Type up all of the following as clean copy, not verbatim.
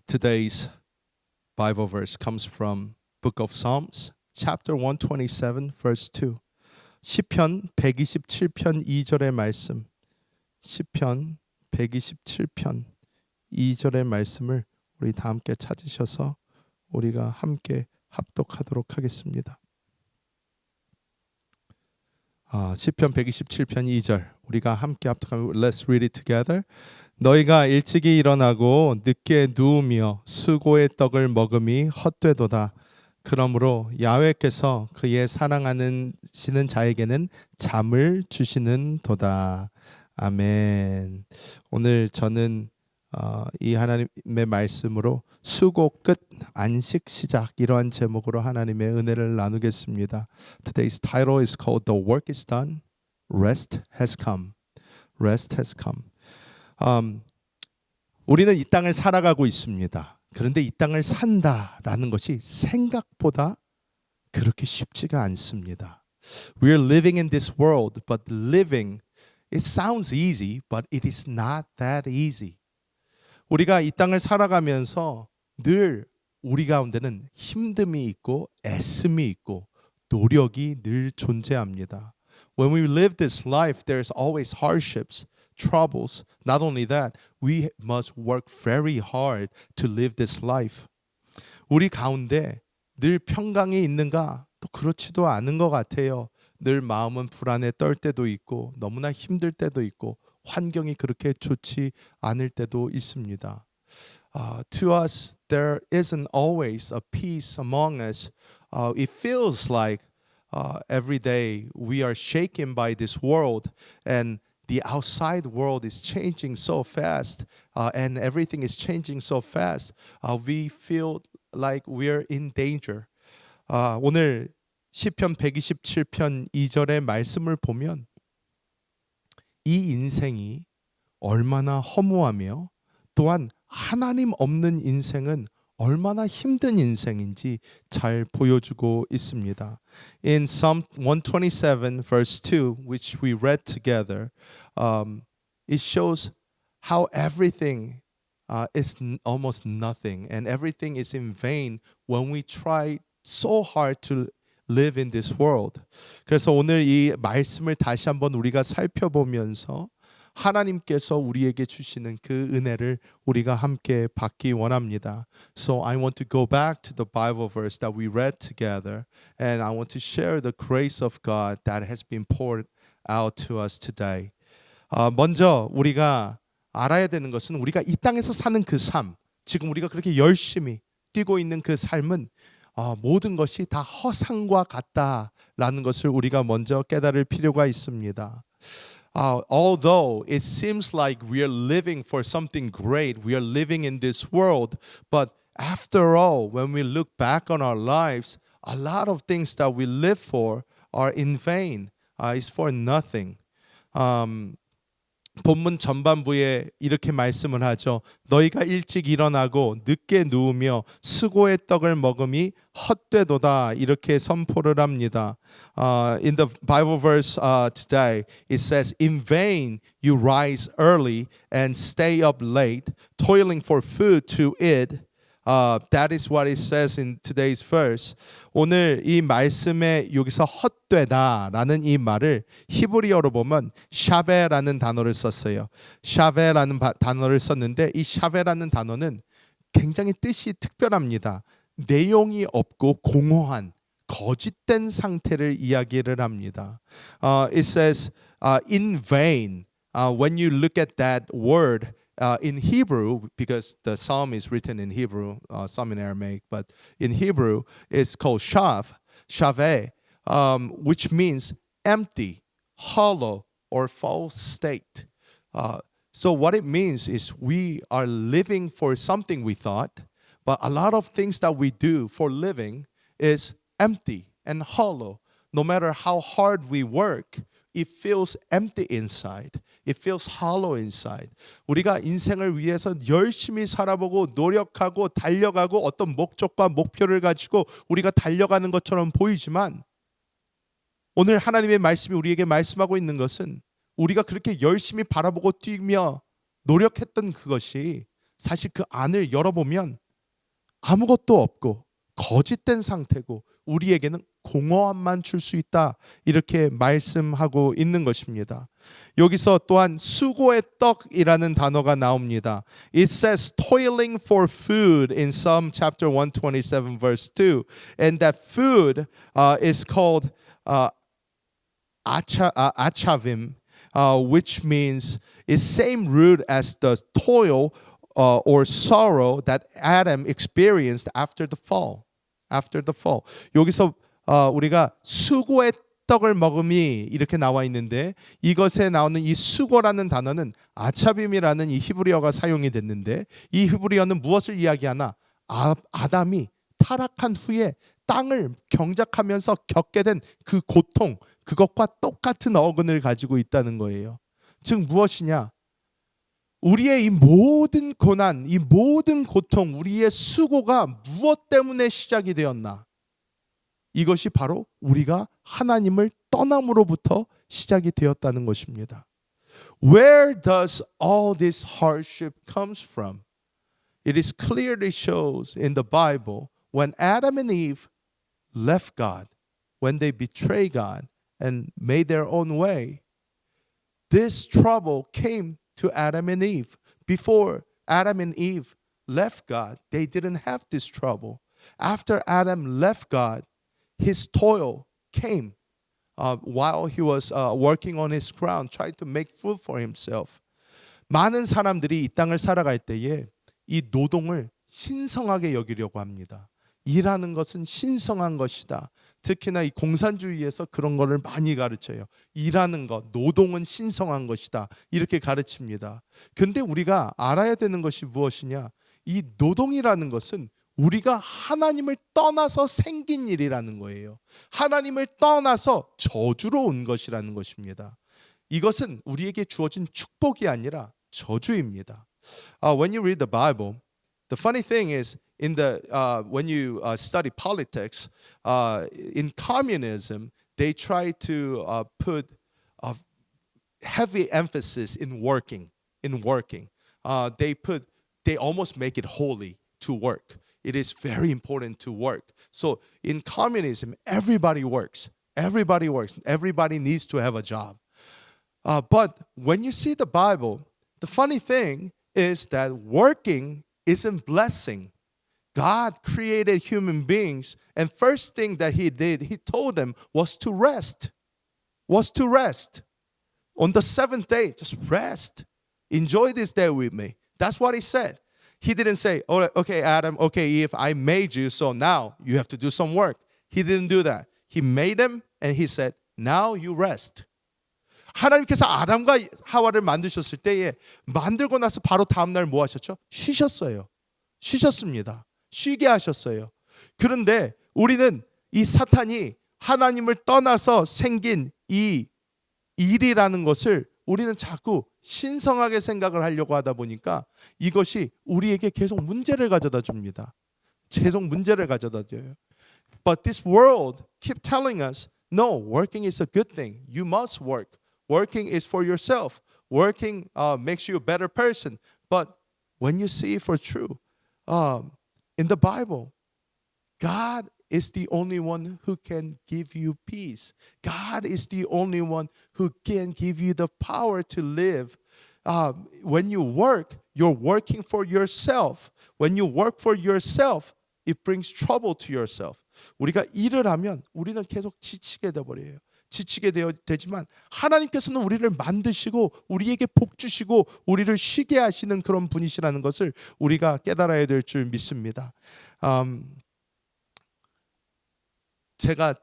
Today's Bible verse comes from Book of Psalms, chapter 127, verse 2. 시편 127편 2절의 말씀. 시편 127편 2절의 말씀을 우리 다 함께 찾으셔서 우리가 함께 합독하도록 하겠습니다. 시편 127편 2절 우리가 함께 합독하면 Let's read it together. 너희가 일찍이 일어나고 늦게 누우며 수고의 떡을 먹음이 헛되도다. 그러므로 야훼께서 그의 사랑하는 자에게는 잠을 주시는 도다. 아멘. 오늘 저는 이 하나님의 말씀으로 수고 끝 안식 시작 이러한 제목으로 하나님의 은혜를 나누겠습니다. Today's title is called The Work is Done, Rest has come. Rest has come. 우리는 이 땅을 살아가고 있습니다. 그런데 이 땅을 산다라는 것이 생각보다 그렇게 쉽지가 않습니다. We are living in this world, but living, it sounds easy, but it is not that easy. 우리가 이 땅을 살아가면서 늘 우리 가운데는 힘듦이 있고 애씀이 있고 노력이 늘 존재합니다. When we live this life, there's always hardships, troubles. Not only that, we must work very hard to live this life. 우리 가운데 늘 평강이 있는가? 또 그렇지도 않은 것 같아요. 늘 마음은 불안에 떨 때도 있고 너무나 힘들 때도 있고 환경이 그렇게 좋지 않을 때도 있습니다. To us, there isn't always a peace among us. It feels like every day we are shaken by this world, and the outside world is changing so fast, and everything is changing so fast. We feel like we're in danger. 오늘 시편 127편 2절의 말씀을 보면 이 인생이 얼마나 허무하며 또한 하나님 없는 인생은 얼마나 힘든 인생인지 잘 보여주고 있습니다. In Psalm 127 verse 2, which we read together, it shows how everything is almost nothing and everything is in vain when we try so hard to live in this world. 그래서 오늘 이 말씀을 다시 한번 우리가 살펴보면서 하나님께서 우리에게 주시는 그 은혜를 우리가 함께 받기 원합니다. So I want to go back to the Bible verse that we read together, and I want to share the grace of God that has been poured out to us today. 먼저 우리가 알아야 되는 것은 우리가 이 땅에서 사는 그 삶, 지금 우리가 그렇게 열심히 뛰고 있는 그 삶은 모든 것이 다 허상과 같다라는 것을 우리가 먼저 깨달을 필요가 있습니다. Although it seems like we are living for something great, we are living in this world, but after all, when we look back on our lives, a lot of things that we live for are in vain, is for nothing. 본문 전반부에 이렇게 말씀을 하죠. 너희가 일찍 일어나고 늦게 누우며 수고의 떡을 먹음이 헛되도다 이렇게 선포를 합니다. In the Bible verse today, it says, In vain you rise early and stay up late, toiling for food to eat. That is what it says in today's verse. 오늘 이 말씀에 여기서 헛되다라는 이 말을 히브리어로 보면 샤베라는 단어를 썼어요. 샤베라는 단어를 썼는데 이 샤베라는 단어는 굉장히 뜻이 특별합니다. 내용이 없고 공허한 거짓된 상태를 이야기를 합니다. It says in vain. When you look at that word in Hebrew, because the psalm is written in Hebrew, some in Aramaic, but in Hebrew it's called shaveh, which means empty, hollow, or false state. So what it means is we are living for something we thought, but a lot of things that we do for living is empty and hollow. No matter how hard we work, it feels empty inside. It feels hollow inside. 우리가 인생을 위해서 열심히 살아보고 노력하고 달려가고 어떤 목적과 목표를 가지고 우리가 달려가는 것처럼 보이지만 오늘 하나님의 말씀이 우리에게 말씀하고 있는 것은 우리가 그렇게 열심히 바라보고 뛰며 노력했던 그것이 사실 그 안을 열어보면 아무것도 없고 거짓된 상태고 우리에게는 공허함만 줄 수 있다. 이렇게 말씀하고 있는 것입니다. 여기서 또한 수고의 떡이라는 단어가 나옵니다. It says toiling for food in Psalm chapter 127 verse 2. And that food is called achavim, which means is same root as the toil or sorrow that Adam experienced after the fall. After the fall. 여기서 우리가 수고의 떡을 먹음이 이렇게 나와 있는데 이것에 나오는 이 수고라는 단어는 아차빔이라는 이 히브리어가 사용이 됐는데 이 히브리어는 무엇을 이야기하나? 아담이 타락한 후에 땅을 경작하면서 겪게 된 그 고통, 그것과 똑같은 어근을 가지고 있다는 거예요. 즉 무엇이냐? 우리의 이 모든 고난, 이 모든 고통, 우리의 수고가 무엇 때문에 시작이 되었나? 이것이 바로 우리가 하나님을 떠남으로부터 시작이 되었다는 것입니다. Where does all this hardship comes from? It is clearly shows in the Bible when Adam and Eve left God, when they betrayed God and made their own way. This trouble came to Adam and Eve. Before Adam and Eve left God, they didn't have this trouble. After Adam left God, his toil came while he was working on his ground, trying to make food for himself. 많은 사람들이 이 땅을 살아갈 때에 이 노동을 신성하게 여기려고 합니다. 일하는 것은 신성한 것이다. 특히나 이 공산주의에서 그런 거를 많이 가르쳐요. 일하는 것, 노동은 신성한 것이다. 이렇게 가르칩니다. 근데 우리가 알아야 되는 것이 무엇이냐? 이 노동이라는 것은 우리가 하나님을 떠나서 생긴 일이라는 거예요. 하나님을 떠나서 저주로 온 것이라는 것입니다. 이것은 우리에게 주어진 축복이 아니라 저주입니다. When you read the Bible, the funny thing is in the when you study politics, in communism, they try to put a heavy emphasis in working. They almost make it holy to work. It is very important to work. So in communism, everybody works. Everybody works. Everybody needs to have a job. But when you see the Bible, the funny thing is that working isn't blessing. God created human beings, and first thing that he did, he told them was to rest. On the seventh day, just rest. Enjoy this day with me. That's what he said. He didn't say, oh, okay, Adam, okay, Eve, I made you, so now you have to do some work. He didn't do that. He made them, and he said, now you rest. 하나님께서 아담과 하와를 만드셨을 때에 만들고 나서 바로 다음날 뭐 하셨죠? 쉬셨습니다. 쉬게 하셨어요. 그런데 우리는 이 사탄이 하나님을 떠나서 생긴 이 일이라는 것을 우리는 자꾸 신성하게 생각을 하려고 하다 보니까 이것이 우리에게 계속 문제를 가져다 줍니다. 계속 문제를 가져다 줘요. But this world keep telling us, no, working is a good thing. You must work. Working is for yourself. Working makes you a better person. But when you see it for true, in the Bible, God is the only one who can give you peace. God is the only one who can give you the power to live. When you work, you're working for yourself. When you work for yourself, it brings trouble to yourself. 우리가 일을 하면 우리는 계속 지치게 되어버려요. 되지만 하나님께서는 우리를 만드시고 우리에게 복 주시고 우리를 쉬게 하시는 그런 분이시라는 것을 우리가 깨달아야 될 줄 믿습니다. 제가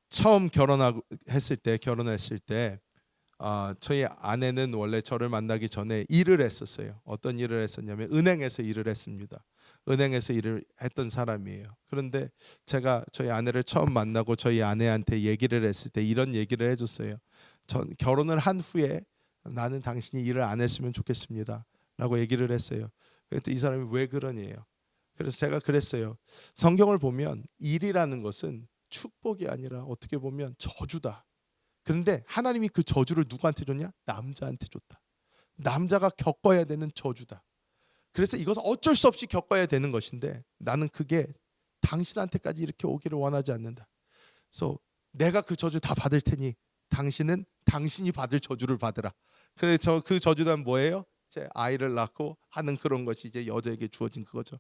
처음 결혼했을 때 저희 아내는 원래 저를 만나기 전에 일을 했었어요. 어떤 일을 했었냐면 은행에서 일을 했습니다. 은행에서 일을 했던 사람이에요. 그런데 제가 저희 아내를 처음 만나고 저희 아내한테 얘기를 했을 때 이런 얘기를 해줬어요. 전 결혼을 한 후에 나는 당신이 일을 안 했으면 좋겠습니다. 라고 얘기를 했어요. 그랬더니 이 사람이 왜 그러냐요. 그래서 제가 그랬어요. 성경을 보면 일이라는 것은 축복이 아니라 어떻게 보면 저주다. 그런데 하나님이 그 저주를 누구한테 줬냐? 남자한테 줬다. 남자가 겪어야 되는 저주다. 그래서 이것은 어쩔 수 없이 겪어야 되는 것인데 나는 그게 당신한테까지 이렇게 오기를 원하지 않는다. 그래서 내가 그 저주 다 받을 테니 당신은 당신이 받을 저주를 받으라. 그래서 그 저주는 뭐예요? 이제 아이를 낳고 하는 그런 것이 이제 여자에게 주어진 그거죠.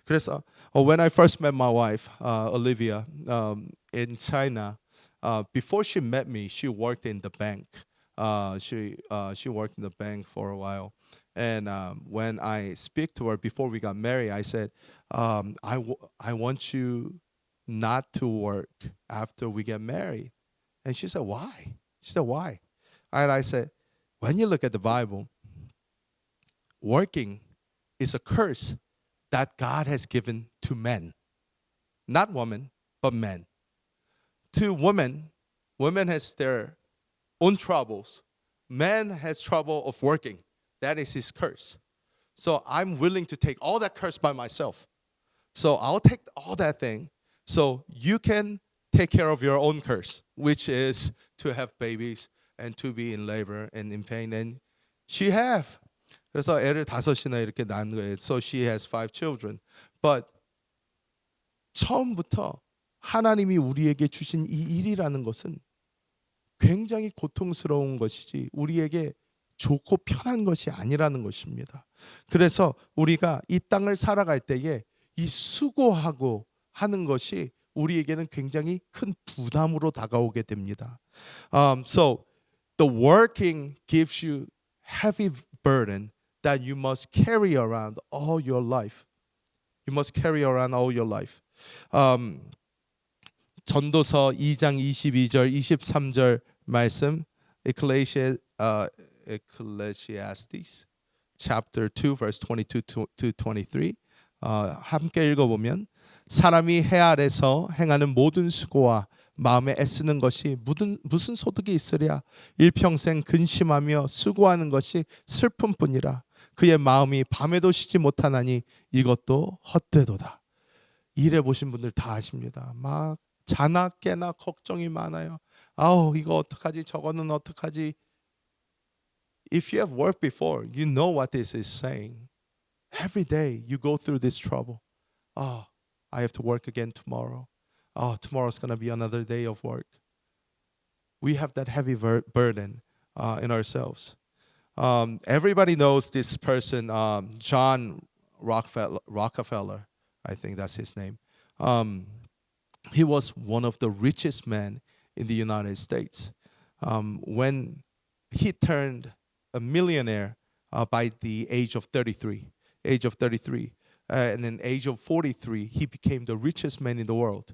그래서 when I first met my wife, Olivia, in China, before she met me, she worked in the bank. She worked in the bank for a while. And when I speak to her before we got married, I said, I want you not to work after we get married. And she said, why? She said, why? And I said, when you look at the Bible, working is a curse that God has given to men, not women, but men. To women, women has their own troubles. Man has trouble of working. That is his curse. So I'm willing to take all that curse by myself. So I'll take all that thing. So you can take care of your own curse, which is to have babies and to be in labor and in pain. And she have. 그래서 애를 5이나 이렇게 낳은 거예요. So she has 5 children. But 처음부터 하나님이 우리에게 주신 이 일이라는 것은 굉장히 고통스러운 것이지 우리에게 좋고 편한 것이 아니라는 것입니다. 그래서 우리가 이 땅을 살아갈 때에 이 수고하고 하는 것이 우리에게는 굉장히 큰 부담으로 다가오게 됩니다. So the working gives you heavy burden that you must carry around all your life. You must carry around all your life. 전도서 2장 22절 23절 말씀 Ecclesiastes chapter 2 verse 22 to 23 함께 읽어보면 사람이 해 아래서 행하는 모든 수고와 마음에 애쓰는 것이 무슨 소득이 있으랴 일평생 근심하며 수고하는 것이 슬픔뿐이라 그의 마음이 밤에도 쉬지 못하나니 이것도 헛되도다. 일해 보신 분들 다 아십니다. 막 자나 깨나 걱정이 많아요. 아우 이거 어떡하지 저거는 어떡하지. If you have worked before, you know what this is saying. Every day you go through this trouble. Oh, I have to work again tomorrow. Oh, tomorrow's going to be another day of work. We have that heavy burden in ourselves. Everybody knows this person, John Rockefeller. I think that's his name. He was one of the richest men in the United States. When he turned a millionaire by the age of 33. And then age of 43, he became the richest man in the world.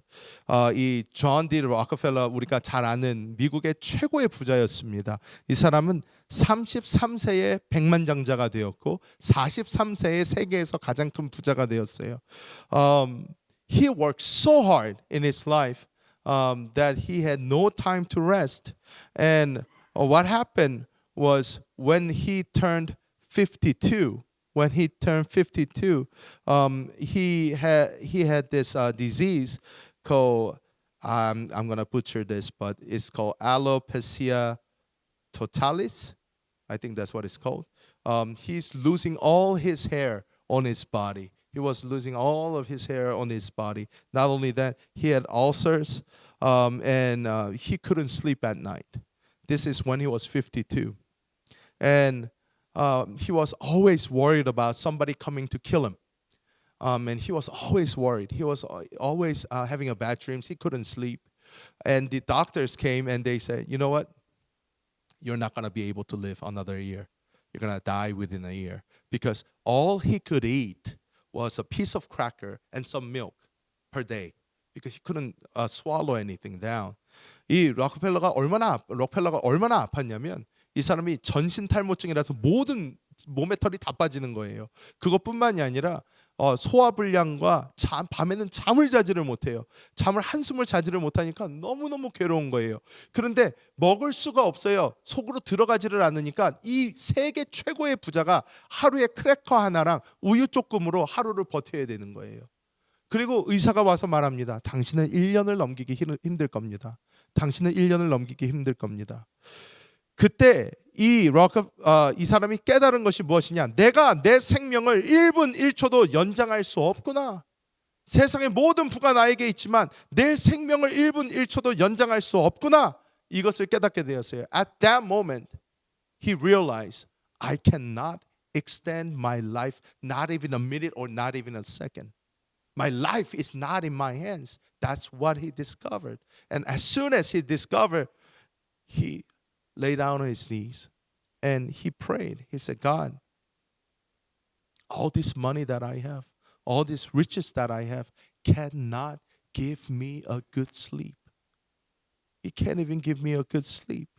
이 존 D. 록펠러 우리가 잘 아는 미국의 최고의 부자였습니다. 이 사람은 33세에 백만장자가 되었고 43세에 세계에서 가장 큰 부자가 되었어요. He worked so hard in his life that he had no time to rest. And what happened was when he turned 52, he had this disease called I'm gonna butcher this, but it's called alopecia totalis. I think that's what it's called. He's losing all his hair on his body. He was losing all of his hair on his body. Not only that, he had ulcers, and he couldn't sleep at night. This is when he was 52. And he was always worried about somebody coming to kill him. And he was always worried. He was always having a bad dreams. He couldn't sleep. And the doctors came and they said, you know what? You're not going to be able to live another year. You're going to die within a year. Because all he could eat was a piece of cracker and some milk per day. Because he couldn't swallow anything down. 이 록펠러가 얼마나 아팠냐면 이 사람이 전신 탈모증이라서 모든 몸의 털이 다 빠지는 거예요. 그것뿐만이 아니라 소화불량과 밤에는 잠을 자지를 못해요. 한숨을 자지를 못하니까 너무너무 괴로운 거예요. 그런데 먹을 수가 없어요. 속으로 들어가지를 않으니까 이 세계 최고의 부자가 하루에 크래커 하나랑 우유 조금으로 하루를 버텨야 되는 거예요. 그리고 의사가 와서 말합니다. 당신은 1년을 넘기기 힘들 겁니다. 당신은 1년을 넘기기 힘들 겁니다. 그때 이 사람이 깨달은 것이 무엇이냐? 내가 내 생명을 1분 1초도 연장할 수 없구나. 세상의 모든 부가 나에게 있지만 내 생명을 1분 1초도 연장할 수 없구나. 이것을 깨닫게 되었어요. At that moment, he realized I cannot extend my life not even a minute or not even a second. My life is not in my hands. That's what he discovered. And as soon as he discovered, he lay down on his knees and he prayed. He said, God, all this money that I have, all these riches that I have cannot give me a good sleep. It can't even give me a good sleep.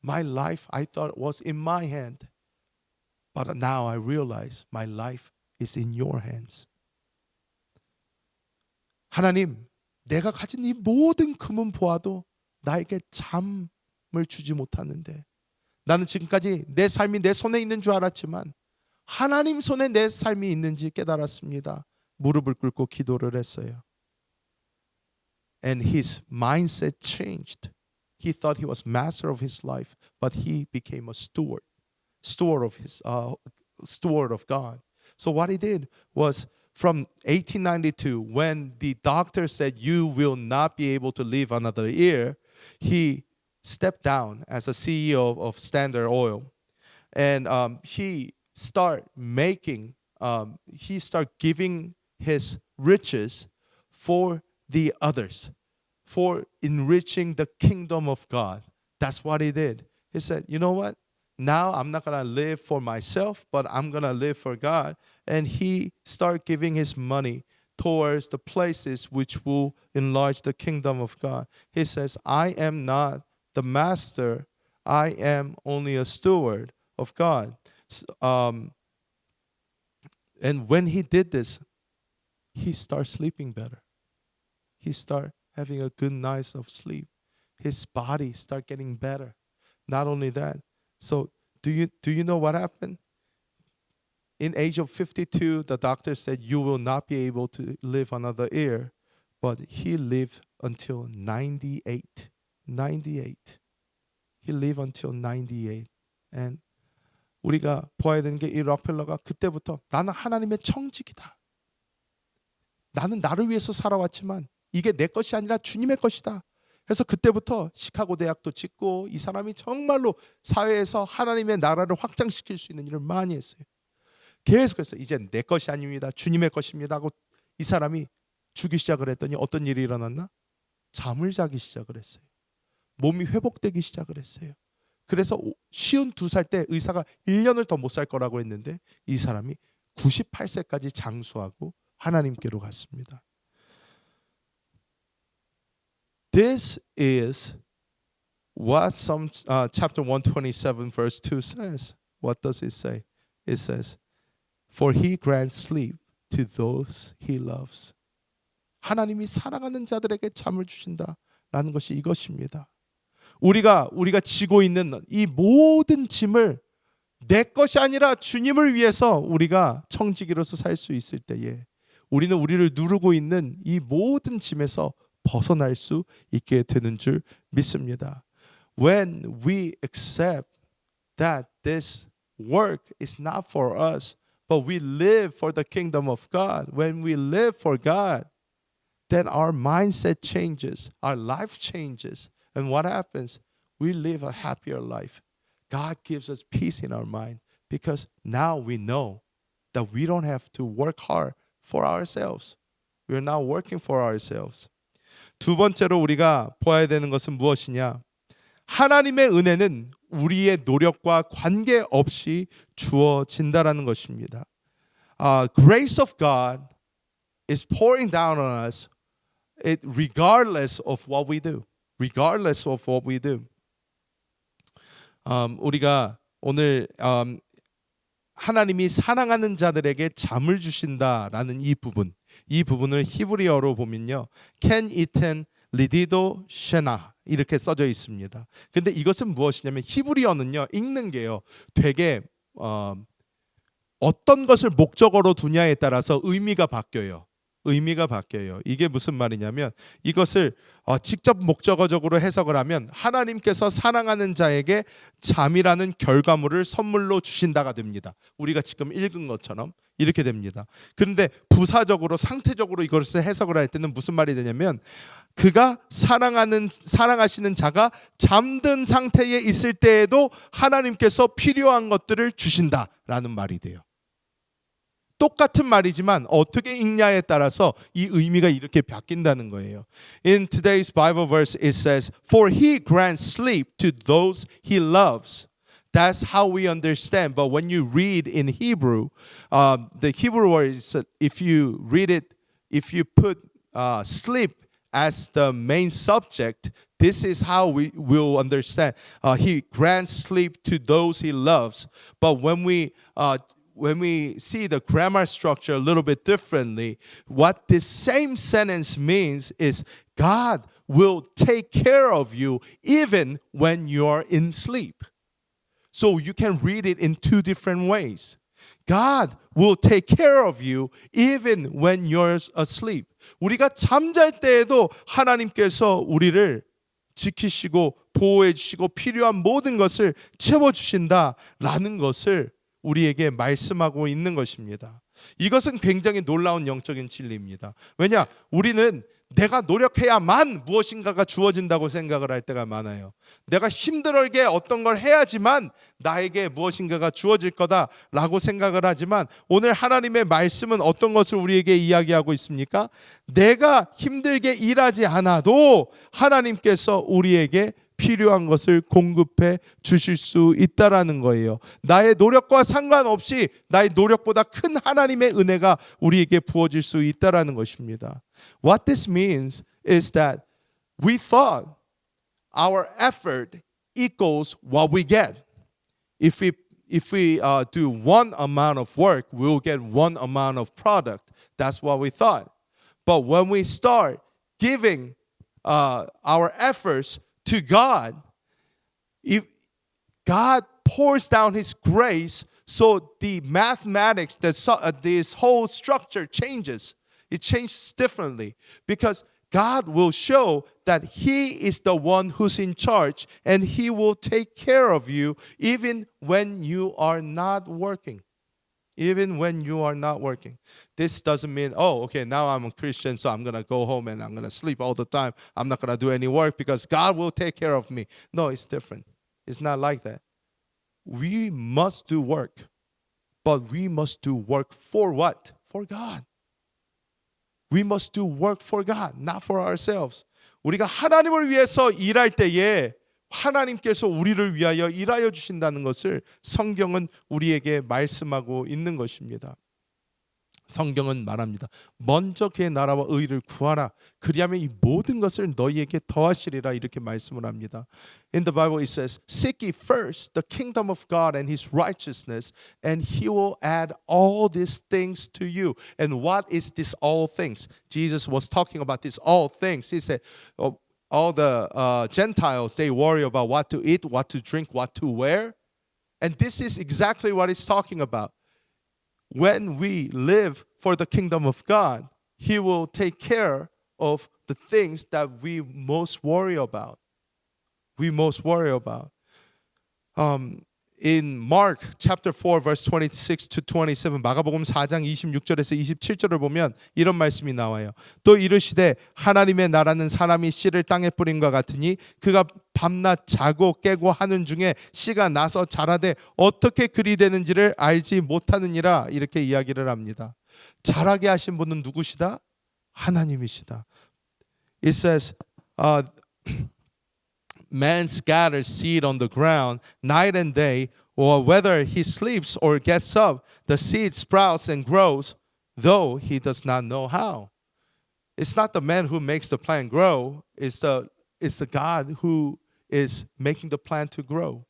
My life, I thought, was in my hand. But now I realize my life is in your hands. 하나님, 내가 가진 이 모든 금은 보아도 나에게 잠을 주지 못하는데 나는 지금까지 내 삶이 내 손에 있는 줄 알았지만 하나님 손에 내 삶이 있는지 깨달았습니다. 무릎을 꿇고 기도를 했어요. And his mindset changed. He thought he was master of his life, but he became a steward of God. So what he did was from 1892, when the doctor said you will not be able to live another year, he stepped down as a CEO of Standard Oil, and he started giving his riches for the others, for enriching the kingdom of God. That's what he did. He said, you know what? Now I'm not going to live for myself, but I'm going to live for God. And he started giving his money towards the places which will enlarge the kingdom of God. He says, I am not the master. I am only a steward of God. And when he did this, he started sleeping better. He started having a good night of sleep. His body started getting better. Not only that, so do you know what happened? In age of 52, the doctor said you will not be able to live another year, but he lived until 98. 98. He lived until 98. And 우리가 보아야 되는 게 이 록펠러가 그때부터 나는 하나님의 청직이다. 나는 나를 위해서 살아왔지만 이게 내 것이 아니라 주님의 것이다. 그래서 그때부터 시카고 대학도 짓고 이 사람이 정말로 사회에서 하나님의 나라를 확장시킬 수 있는 일을 많이 했어요. 계속해서 이제 내 것이 아닙니다. 주님의 것입니다 하고 이 사람이 주기 시작을 했더니 어떤 일이 일어났나? 잠을 자기 시작을 했어요. 몸이 회복되기 시작을 했어요. 그래서 52살 때 의사가 1년을 더 못 살 거라고 했는데 이 사람이 98세까지 장수하고 하나님께로 갔습니다. This is what chapter 127 verse 2 says. What does it say? It says, For he grants sleep to those he loves. 하나님이 사랑하는 자들에게 잠을 주신다라는 것이 이것입니다. 우리가 지고 있는 이 모든 짐을 내 것이 아니라 주님을 위해서 우리가 청지기로서 살 수 있을 때에 우리는 우리를 누르고 있는 이 모든 짐에서 벗어날 수 있게 되는 줄 믿습니다. When we accept that this work is not for us, but we live for the kingdom of God, when we live for God, then our mindset changes, our life changes. And what happens? We live a happier life. God gives us peace in our mind because now we know that we don't have to work hard for ourselves. We are not working for ourselves. 두 번째로 우리가 보아야 되는 것은 무엇이냐? 하나님의 은혜는 우리의 노력과 관계없이 주어진다라는 것입니다. Grace of God is pouring down on us regardless of what we do. Regardless of what we do. 우리가 오늘 하나님이 사랑하는 자들에게 잠을 주신다라는 이 부분을 히브리어로 보면요, ken iten lidido shena 이렇게 써져 있습니다. 근데 이것은 무엇이냐면 히브리어는요, 읽는 게요 되게 어떤 것을 목적어로 두냐에 따라서 의미가 바뀌어요. 의미가 바뀌어요. 이게 무슨 말이냐면 이것을 직접 목적어적으로 해석을 하면 하나님께서 사랑하는 자에게 잠이라는 결과물을 선물로 주신다가 됩니다. 우리가 지금 읽은 것처럼 이렇게 됩니다. 그런데 부사적으로 상태적으로 이것을 해석을 할 때는 무슨 말이 되냐면 그가 사랑하시는 자가 잠든 상태에 있을 때에도 하나님께서 필요한 것들을 주신다라는 말이 돼요. 똑같은 말이지만 어떻게 읽냐에 따라서 이 의미가 이렇게 바뀐다는 거예요. In today's Bible verse it says, "For he grants sleep to those he loves." That's how we understand. But when you read in Hebrew, the Hebrew word is, if you read it, if you put sleep as the main subject, this is how we will understand. He grants sleep to those he loves. But when we see the grammar structure a little bit differently, what this same sentence means is God will take care of you even when you're in sleep. So you can read it in two different ways. God will take care of you even when you're asleep. 우리가 잠잘 때에도 하나님께서 우리를 지키시고 보호해 주시고 필요한 모든 것을 채워 주신다라는 것을 우리에게 말씀하고 있는 것입니다. 이것은 굉장히 놀라운 영적인 진리입니다. 왜냐? 우리는 내가 노력해야만 무엇인가가 주어진다고 생각을 할 때가 많아요. 내가 힘들게 어떤 걸 해야지만 나에게 무엇인가가 주어질 거다라고 생각을 하지만 오늘 하나님의 말씀은 어떤 것을 우리에게 이야기하고 있습니까? 내가 힘들게 일하지 않아도 하나님께서 우리에게 필요한 것을 공급해 주실 수 있다라는 거예요. 나의 노력과 상관없이 나의 노력보다 큰 하나님의 은혜가 우리에게 부어질 수 있다라는 것입니다. What this means is that we thought our effort equals what we get. If we do one amount of work, we'll get one amount of product. That's what we thought. But when we start giving our efforts to God, if God pours down His grace, so the mathematics, this whole structure changes. It changes differently because God will show that He is the one who's in charge and He will take care of you even when you are not working. Even when you are not working. This doesn't mean, oh, okay, now I'm a Christian, so I'm going to go home and I'm going to sleep all the time. I'm not going to do any work because God will take care of me. No, it's different. It's not like that. We must do work, but we must do work for what? For God. We must do work for God, not for ourselves. 우리가 하나님을 위해서 일할 때에 하나님께서 우리를 위하여 일하여 주신다는 것을 성경은 우리에게 말씀하고 있는 것입니다. 성경은 말합니다. 먼저 그의 나라와 의를 구하라. 그리하면 이 모든 것을 너희에게 더하시리라 이렇게 말씀을 합니다. In the Bible it says, Seek ye first the kingdom of God and His righteousness, and He will add all these things to you. And what is this all things? Jesus was talking about this all things. He said, all the Gentiles, they worry about what to eat, what to drink, what to wear. And this is exactly what he's talking about. When we live for the kingdom of God, He will take care of the things that we most worry about. We most worry about. In Mark chapter 4 verse 26 to 27 마가복음 4장 26절에서 27절을 보면 이런 말씀이 나와요. 또 이르시되 하나님의 나라는 사람이 씨를 땅에 뿌림과 같으니 그가 밤낮 자고 깨고 하는 중에 씨가 나서 자라되 어떻게 그리 되는지를 알지 못하느니라 이렇게 이야기를 합니다. 자라게 하신 분은 누구시다? 하나님이시다. It says man scatters seed on the ground night and day, or whether he sleeps or gets up, the seed sprouts and grows, though he does not know how. It's not the man who makes the plant grow, it's the God who is making the plant to grow.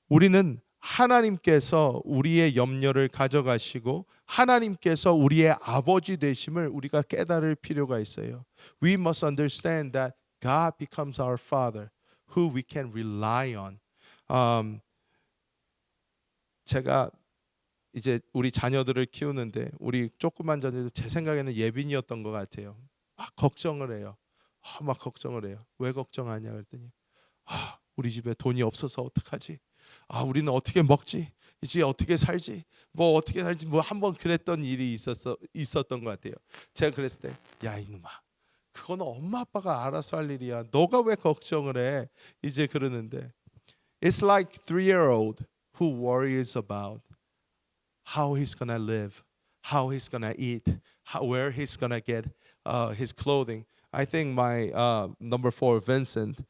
우리는 하나님께서 우리의 염려를 가져가시고 하나님께서 우리의 아버지 되심을 우리가 깨달을 필요가 있어요. We must understand that God becomes our Father, who we can rely on. 제가 이제 우리 자녀들을 키우는데 우리 조그만 자녀들 제 생각에는 예빈이었던 것 같아요. 막 걱정을 해요. 막 걱정을 해요. 왜 걱정하냐 그랬더니 우리 집에 돈이 없어서 어떡하지? 우리는 어떻게 먹지? 이제 어떻게 살지? 뭐 어떻게 살지? 뭐 한번 그랬던 일이 있었던 것 같아요. 제가 그랬을 때, 야 이놈아, 그거는 엄마 아빠가 알아서 할 일이야. 너가 왜 걱정을 해? 이제 그러는데, it's like 3-year-old who worries about how he's gonna live, how he's gonna eat, where he's gonna get his clothing. I think my number 4, Vincent,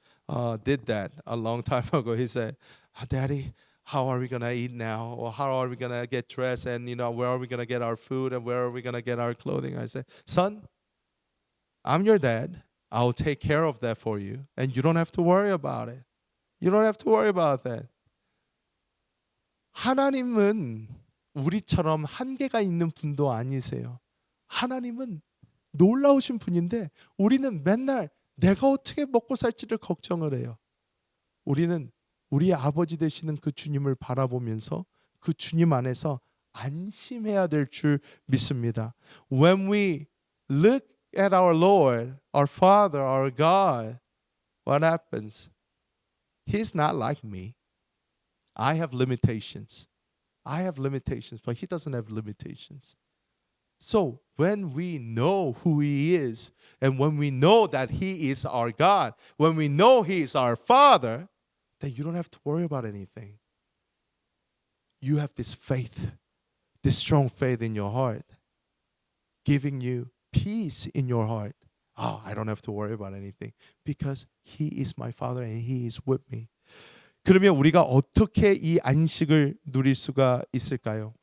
did that a long time ago. He said, "Daddy, how are we gonna eat now? Or how are we gonna get dressed? And where are we gonna get our food? And where are we gonna get our clothing?" I said, "Son, I'm your dad. I'll take care of that for you, and you don't have to worry about it. You don't have to worry about that." 하나님은 우리처럼 한계가 있는 분도 아니세요. 하나님은 놀라우신 분인데 우리는 맨날 내가 어떻게 먹고 살지를 걱정을 해요. 우리는 우리 아버지 되시는 그 주님을 바라보면서 그 주님 안에서 안심해야 될 줄 믿습니다. When we look at our Lord, our Father, our God, what happens? He's not like me. I have limitations. I have limitations, but he doesn't have limitations. So when we know who he is, and when we know that he is our God, when we know he is our Father, then you don't have to worry about anything. You have this faith, this strong faith in your heart, giving you peace in your heart. I don't have to worry about anything because he is my Father and he is with me. 그러면 우리가 어떻게 이 안식을 누릴 수가 있을까요?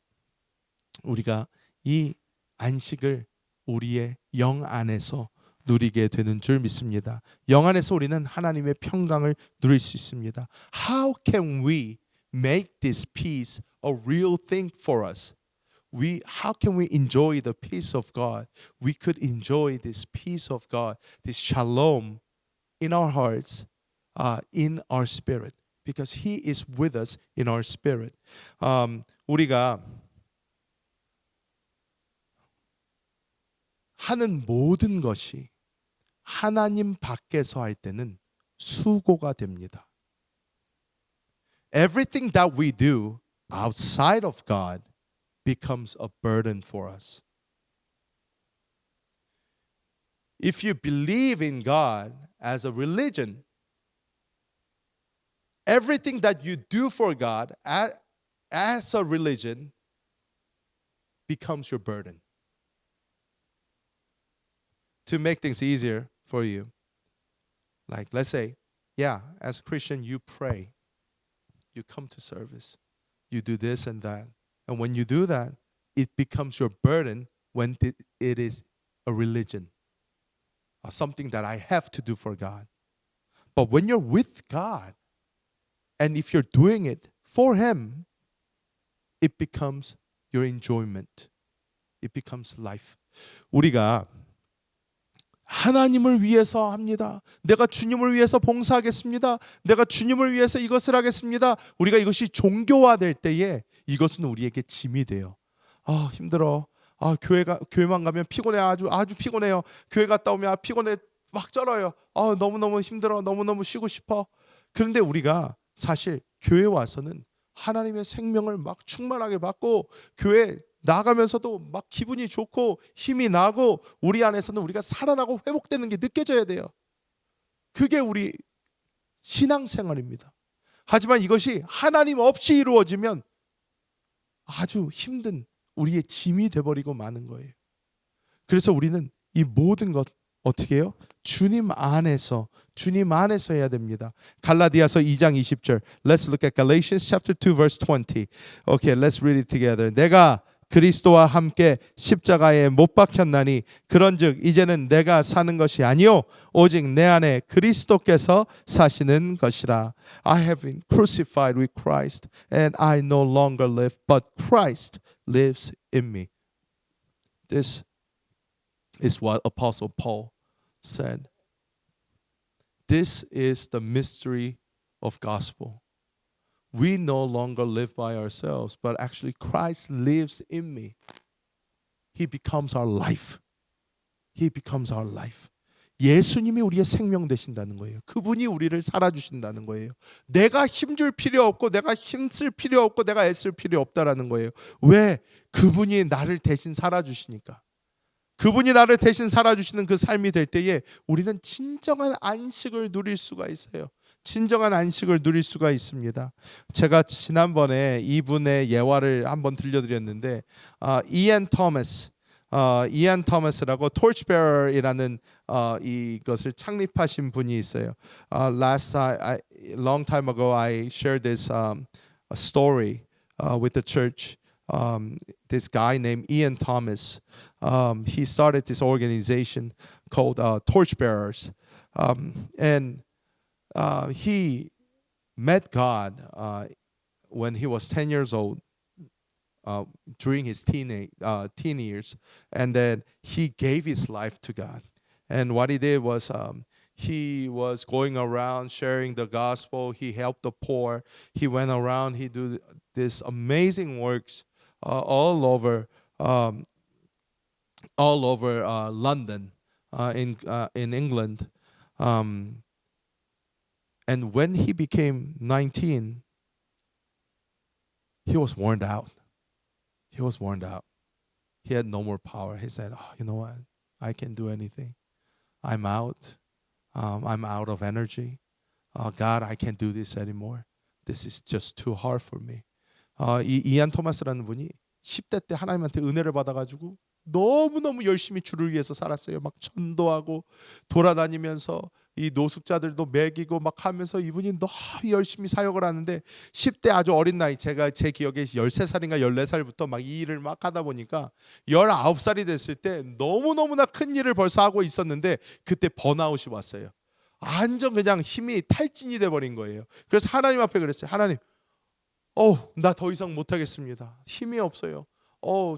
우리가 이 안식을 우리의 영 안에서 누리게 되는 줄 믿습니다. 영 안에서 우리는 하나님의 평강을 누릴 수 있습니다. How can we make this peace a real thing for us? How can we enjoy the peace of God? We could enjoy this peace of God, this shalom in our hearts, in our spirit. Because he is with us in our spirit. 우리가 하는 모든 것이 하나님 밖에서 할 때는 수고가 됩니다. Everything that we do outside of God becomes a burden for us. If you believe in God as a religion, everything that you do for God as a religion becomes your burden. To make things easier for you, like let's say, as a Christian, you pray, you come to service, you do this and that. And when you do that, it becomes your burden when it is a religion, or something that I have to do for God. But when you're with God, and if you're doing it for him, it becomes your enjoyment. It becomes life. 우리가 하나님을 위해서 합니다. 내가 주님을 위해서 봉사하겠습니다. 내가 주님을 위해서 이것을 하겠습니다. 우리가 이것이 종교화될 때에 이것은 우리에게 짐이 돼요. 힘들어. 교회만 가면 피곤해. 아주 피곤해요. 교회 갔다 오면 피곤해. 막 쩔어요. 너무너무 힘들어. 너무너무 쉬고 싶어. 그런데 우리가 사실 교회 와서는 하나님의 생명을 막 충만하게 받고 교회 나가면서도 막 기분이 좋고 힘이 나고 우리 안에서는 우리가 살아나고 회복되는 게 느껴져야 돼요. 그게 우리 신앙생활입니다. 하지만 이것이 하나님 없이 이루어지면 아주 힘든 우리의 짐이 돼버리고 마는 거예요. 그래서 우리는 이 모든 것 어떻게 해요? 주님 안에서 해야 됩니다. 갈라디아서 2장 20절. Let's look at Galatians chapter 2 verse 20. Okay, let's read it together. 내가 그리스도와 함께 십자가에 못 박혔나니 그런즉 이제는 내가 사는 것이 아니요 오직 내 안에 그리스도께서 사시는 것이라. I have been crucified with Christ and I no longer live but Christ lives in me. This is what Apostle Paul said. This is the mystery of gospel. we no longer live by ourselves, but actually Christ lives in me. He becomes our life. He becomes our life. 예수님이 우리의 생명 되신다는 거예요. 그분이 우리를 살아주신다는 거예요. 내가 힘줄 필요 없고 내가 힘쓸 필요 없고 내가 애쓸 필요 없다라는 거예요. 왜? 그분이 나를 대신 살아주시니까. 그분이 나를 대신 살아주시는 그 삶이 될 때에 우리는 진정한 안식을 누릴 수가 있어요. 진정한 안식을 누릴 수가 있습니다. 제가 지난번에 이분의 예화를 한번 들려드렸는데 이안 토머스 이안 토머스라고 torchbearer이라는 이것을 창립하신 분이 있어요. Long time ago, I shared this a story with the church. This guy named Ian Thomas, he started this organization called Torchbearers, and he met God when he was 10 years old. During his teen years, and then he gave his life to God. And what he did was he was going around sharing the gospel. He helped the poor. He went around. He did this amazing works all over London, in England. And when he became 19, he was worn out. He was worn out. He had no more power. He said, you know what? I can't do anything. I'm out. I'm out of energy. God, I can't do this anymore. This is just too hard for me. 이안 토마스라는 분이 10대 때 하나님한테 은혜를 받아가지고 너무너무 열심히 주를 위해서 살았어요. 막 전도하고 돌아다니면서 이 노숙자들도 먹이고 막 하면서 이분이 너무 열심히 사역을 하는데 10대 아주 어린 나이, 제가 제 기억에 13살인가 14살부터 막 이 일을 막 하다 보니까 19살이 됐을 때 너무너무나 큰 일을 벌써 하고 있었는데 그때 번아웃이 왔어요. 완전 그냥 힘이 탈진이 돼버린 거예요. 그래서 하나님 앞에 그랬어요. 하나님, 나 더 이상 못하겠습니다. 힘이 없어요.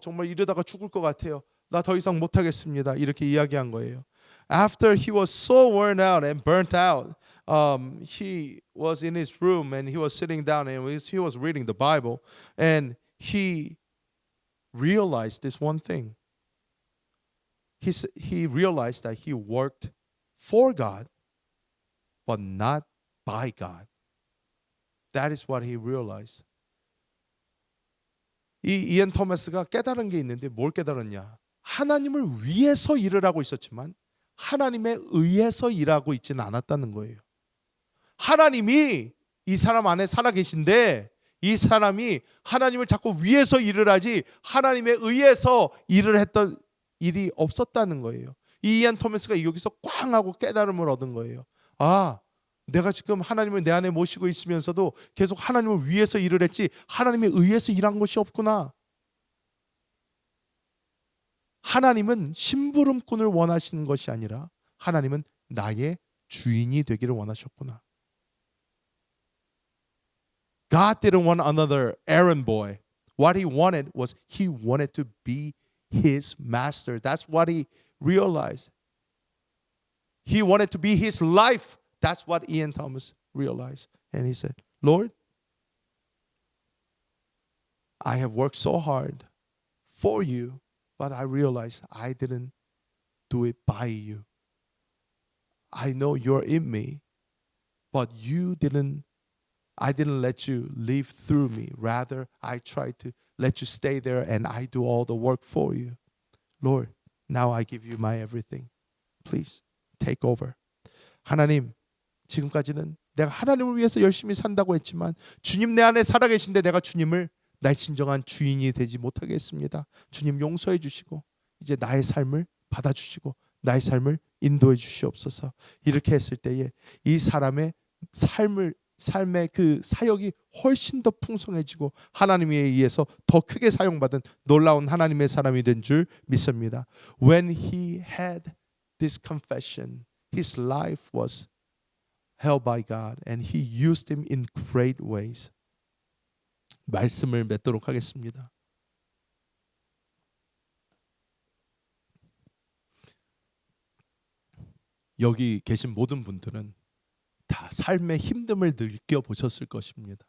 정말 이러다가 죽을 것 같아요. 나 더 이상 못하겠습니다. 이렇게 이야기한 거예요. After he was so worn out and burnt out, he was in his room and he was sitting down and he was reading the Bible and he realized this one thing. He realized that he worked for God, but not by God. That is what he realized. 이 이안 토마스가 깨달은 게 있는데 뭘 깨달았냐? 하나님을 위해서 일을 하고 있었지만 하나님에 의해서 일하고 있지는 않았다는 거예요. 하나님이 이 사람 안에 살아 계신데 이 사람이 하나님을 자꾸 위해서 일을 하지 하나님에 의해서 일을 했던 일이 없었다는 거예요. 이 이안 토마스가 여기서 꽝 하고 깨달음을 얻은 거예요. 내가 지금 하나님을 내 안에 모시고 있으면서도 계속 하나님을 위해서 일을 했지 하나님에 의해서 일한 것이 없구나. 하나님은 심부름꾼을 원하시는 것이 아니라 하나님은 나의 주인이 되기를 원하셨구나. God didn't want another errand boy. What he wanted was he wanted to be his master. That's what he realized. He wanted to be his life. That's what Ian Thomas realized. And he said, Lord, I have worked so hard for you, but I realized I didn't do it by you. I know you're in me, but I didn't let you live through me. Rather, I tried to let you stay there and I do all the work for you. Lord, now I give you my everything. Please take over. 하나님, 지금까지는 내가 하나님을 위해서 열심히 산다고 했지만 주님 내 안에 살아계신데 내가 주님을 나의 진정한 주인이 되지 못하게 했습니다. 주님 용서해 주시고 이제 나의 삶을 받아주시고 나의 삶을 인도해 주시옵소서. 이렇게 했을 때에 이 사람의 삶의 그 사역이 훨씬 더 풍성해지고 하나님에 의해서 더 크게 사용받은 놀라운 하나님의 사람이 된 줄 믿습니다. When he had this confession, his life was held by God and he used him in great ways. 말씀을 맺도록 하겠습니다. 여기 계신 모든 분들은 다 삶의 힘듦을 느껴보셨을 것입니다.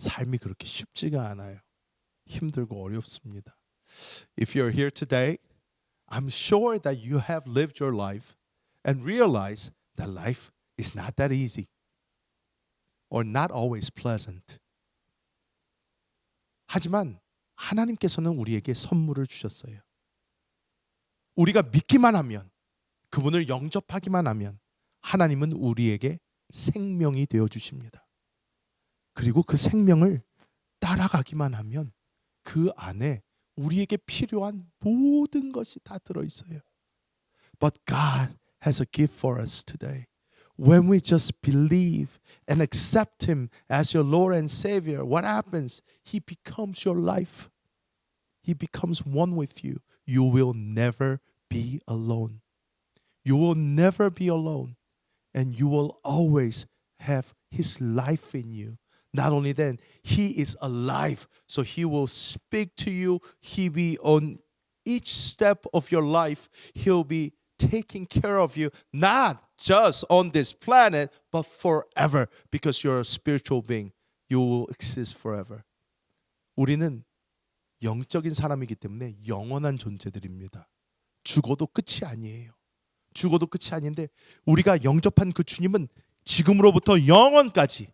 삶이 그렇게 쉽지가 않아요. 힘들고 어렵습니다. If you're here today, I'm sure that you have lived your life and realize that life is not that easy or not always pleasant. 하지만 하나님께서는 우리에게 선물을 주셨어요. 우리가 믿기만 하면, 그분을 영접하기만 하면 하나님은 우리에게 생명이 되어 주십니다. 그리고 그 생명을 따라가기만 하면 그 안에 우리에게 필요한 모든 것이 다 들어 있어요. But God has a gift for us today. When we just believe and accept Him as your Lord and Savior, what happens? He becomes your life. He becomes one with you. You will never be alone. You will never be alone. And you will always have His life in you. Not only that, He is alive. So He will speak to you. He be on each step of your life. He'll be taking care of you, not just on this planet, but forever. Because you're a spiritual being. You will exist forever. 우리는 영적인 사람이기 때문에 영원한 존재들입니다. 죽어도 끝이 아니에요. 죽어도 끝이 아닌데 우리가 영접한 그 주님은 지금으로부터 영원까지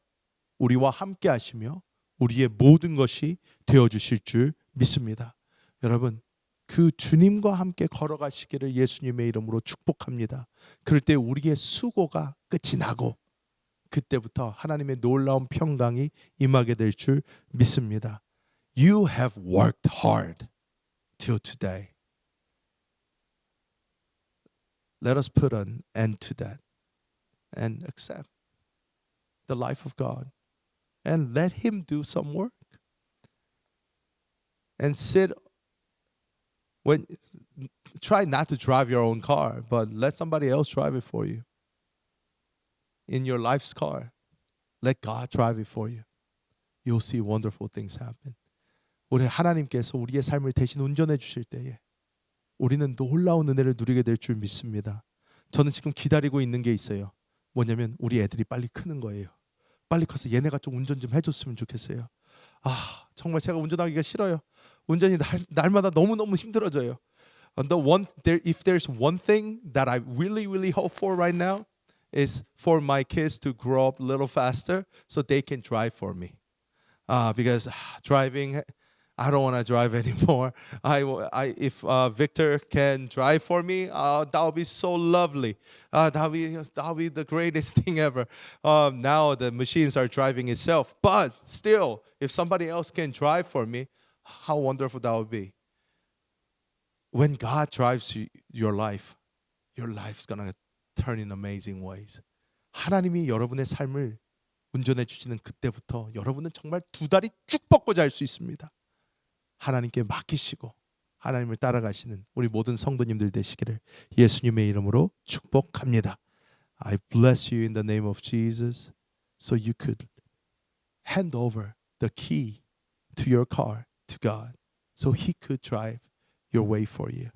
우리와 함께 하시며 우리의 모든 것이 되어주실 줄 믿습니다. 여러분, 그 주님과 함께 걸어가시기를 예수님의 이름으로 축복합니다. 그럴 때 우리의 수고가 끝이 나고 그때부터 하나님의 놀라운 평강이 임하게 될 줄 믿습니다. You have worked hard till today. Let us put an end to that and accept the life of God and let Him do some work. And try not to drive your own car, but let somebody else drive it for you. In your life's car, let God drive it for you. You'll see wonderful things happen. 우리 하나님께서 우리의 삶을 대신 운전해 주실 때에 우리는 놀라운 은혜를 누리게 될 줄 믿습니다. 저는 지금 기다리고 있는 게 있어요. 뭐냐면 우리 애들이 빨리 크는 거예요. 빨리 커서 얘네가 좀 운전 좀 해줬으면 좋겠어요. 정말 제가 운전하기가 싫어요. 운전이 날마다 너무너무 힘들어져요. If there's one thing that I really, really hope for right now is for my kids to grow up a little faster so they can drive for me. Because driving, I don't want to drive anymore. If Victor can drive for me, that would be so lovely. That'll be the greatest thing ever. Now the machines are driving itself, but still, if somebody else can drive for me, how wonderful that would be. When God drives your life's gonna turn in amazing ways. 하나님이 여러분의 삶을 운전해 주시는 그때부터 여러분은 정말 두 다리 쭉 뻗고 잘 수 있습니다. 하나님께 맡기시고 하나님을 따라가시는 우리 모든 성도님들 되시기를 예수님의 이름으로 축복합니다. I bless you in the name of Jesus so you could hand over the key to your car to God so He could drive your way for you.